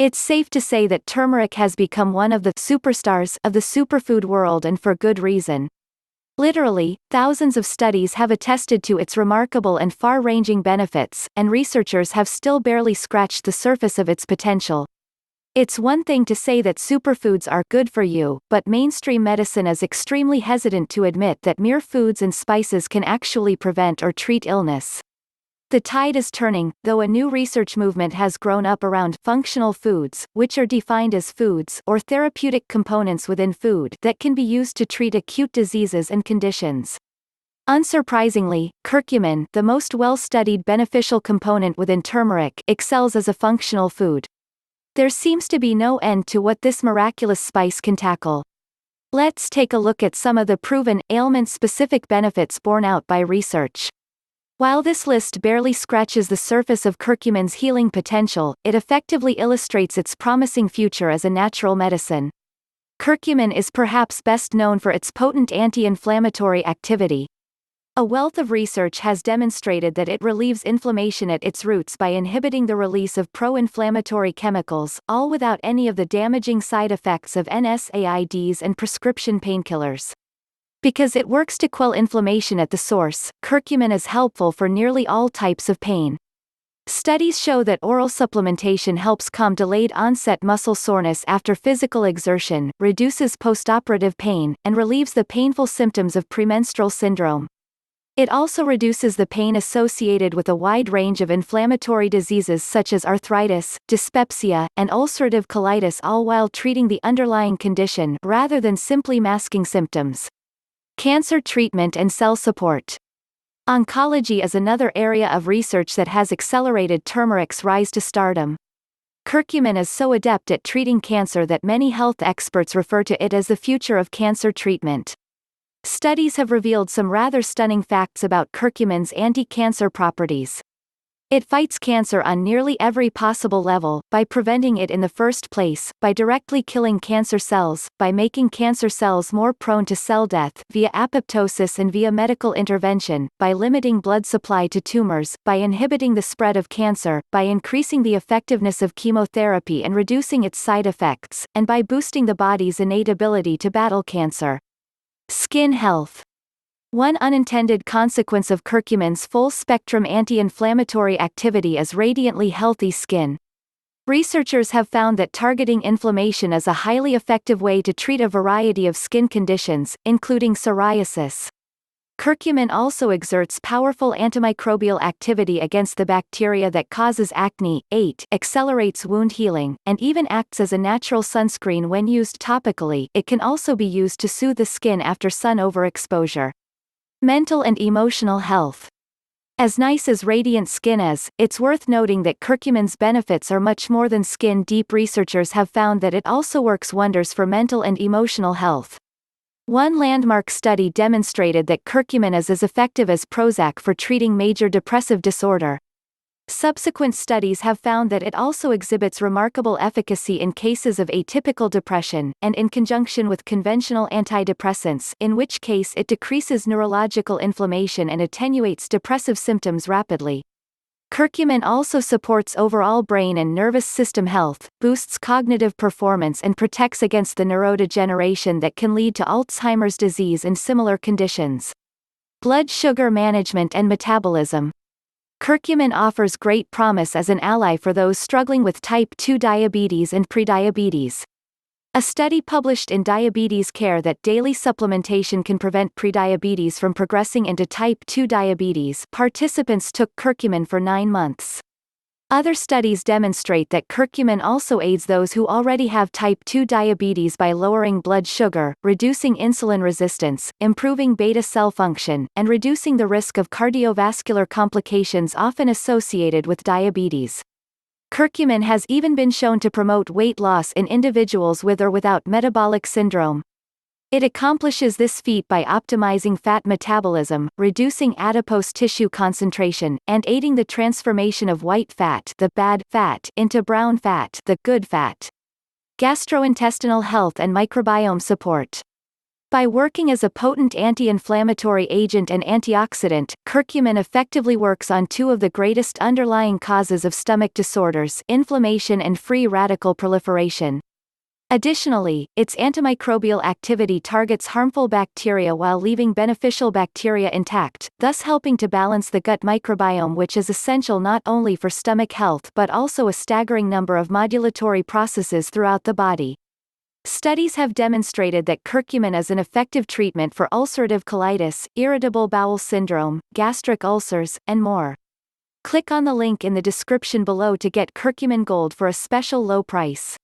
It's safe to say that turmeric has become one of the superstars of the superfood world, and for good reason. Literally, thousands of studies have attested to its remarkable and far-ranging benefits, and researchers have still barely scratched the surface of its potential. It's one thing to say that superfoods are good for you, but mainstream medicine is extremely hesitant to admit that mere foods and spices can actually prevent or treat illness. The tide is turning, though a new research movement has grown up around functional foods, which are defined as foods or therapeutic components within food that can be used to treat acute diseases and conditions. Unsurprisingly, curcumin, the most well-studied beneficial component within turmeric, excels as a functional food. There seems to be no end to what this miraculous spice can tackle. Let's take a look at some of the proven, ailment-specific benefits borne out by research. While this list barely scratches the surface of curcumin's healing potential, it effectively illustrates its promising future as a natural medicine. Curcumin is perhaps best known for its potent anti-inflammatory activity. A wealth of research has demonstrated that it relieves inflammation at its roots by inhibiting the release of pro-inflammatory chemicals, all without any of the damaging side effects of NSAIDs and prescription painkillers. Because it works to quell inflammation at the source, curcumin is helpful for nearly all types of pain. Studies show that oral supplementation helps calm delayed onset muscle soreness after physical exertion, reduces postoperative pain, and relieves the painful symptoms of premenstrual syndrome. It also reduces the pain associated with a wide range of inflammatory diseases such as arthritis, dyspepsia, and ulcerative colitis, all while treating the underlying condition rather than simply masking symptoms. Cancer treatment and cell support. Oncology is another area of research that has accelerated turmeric's rise to stardom. Curcumin is so adept at treating cancer that many health experts refer to it as the future of cancer treatment. Studies have revealed some rather stunning facts about curcumin's anti-cancer properties. It fights cancer on nearly every possible level, by preventing it in the first place, by directly killing cancer cells, by making cancer cells more prone to cell death, via apoptosis and via medical intervention, by limiting blood supply to tumors, by inhibiting the spread of cancer, by increasing the effectiveness of chemotherapy and reducing its side effects, and by boosting the body's innate ability to battle cancer. Skin health. One unintended consequence of curcumin's full-spectrum anti-inflammatory activity is radiantly healthy skin. Researchers have found that targeting inflammation is a highly effective way to treat a variety of skin conditions, including psoriasis. Curcumin also exerts powerful antimicrobial activity against the bacteria that causes acne, accelerates wound healing, and even acts as a natural sunscreen when used topically. It can also be used to soothe the skin after sun overexposure. Mental and emotional health. As nice as radiant skin is, it's worth noting that curcumin's benefits are much more than skin deep. Researchers have found that it also works wonders for mental and emotional health. One landmark study demonstrated that curcumin is as effective as Prozac for treating major depressive disorder. Subsequent studies have found that it also exhibits remarkable efficacy in cases of atypical depression, and in conjunction with conventional antidepressants, in which case it decreases neurological inflammation and attenuates depressive symptoms rapidly. Curcumin also supports overall brain and nervous system health, boosts cognitive performance, and protects against the neurodegeneration that can lead to Alzheimer's disease and similar conditions. Blood sugar management and metabolism. Curcumin offers great promise as an ally for those struggling with type 2 diabetes and prediabetes. A study published in Diabetes Care that daily supplementation can prevent prediabetes from progressing into type 2 diabetes. Participants took curcumin for 9 months. Other studies demonstrate that curcumin also aids those who already have type 2 diabetes by lowering blood sugar, reducing insulin resistance, improving beta cell function, and reducing the risk of cardiovascular complications often associated with diabetes. Curcumin has even been shown to promote weight loss in individuals with or without metabolic syndrome. It accomplishes this feat by optimizing fat metabolism, reducing adipose tissue concentration, and aiding the transformation of white fat, the bad fat, into brown fat, the good fat. Gastrointestinal health and microbiome support. By working as a potent anti-inflammatory agent and antioxidant, curcumin effectively works on two of the greatest underlying causes of stomach disorders: inflammation and free radical proliferation. Additionally, its antimicrobial activity targets harmful bacteria while leaving beneficial bacteria intact, thus helping to balance the gut microbiome, which is essential not only for stomach health but also a staggering number of modulatory processes throughout the body. Studies have demonstrated that curcumin is an effective treatment for ulcerative colitis, irritable bowel syndrome, gastric ulcers, and more. Click on the link in the description below to get Curcumin Gold for a special low price.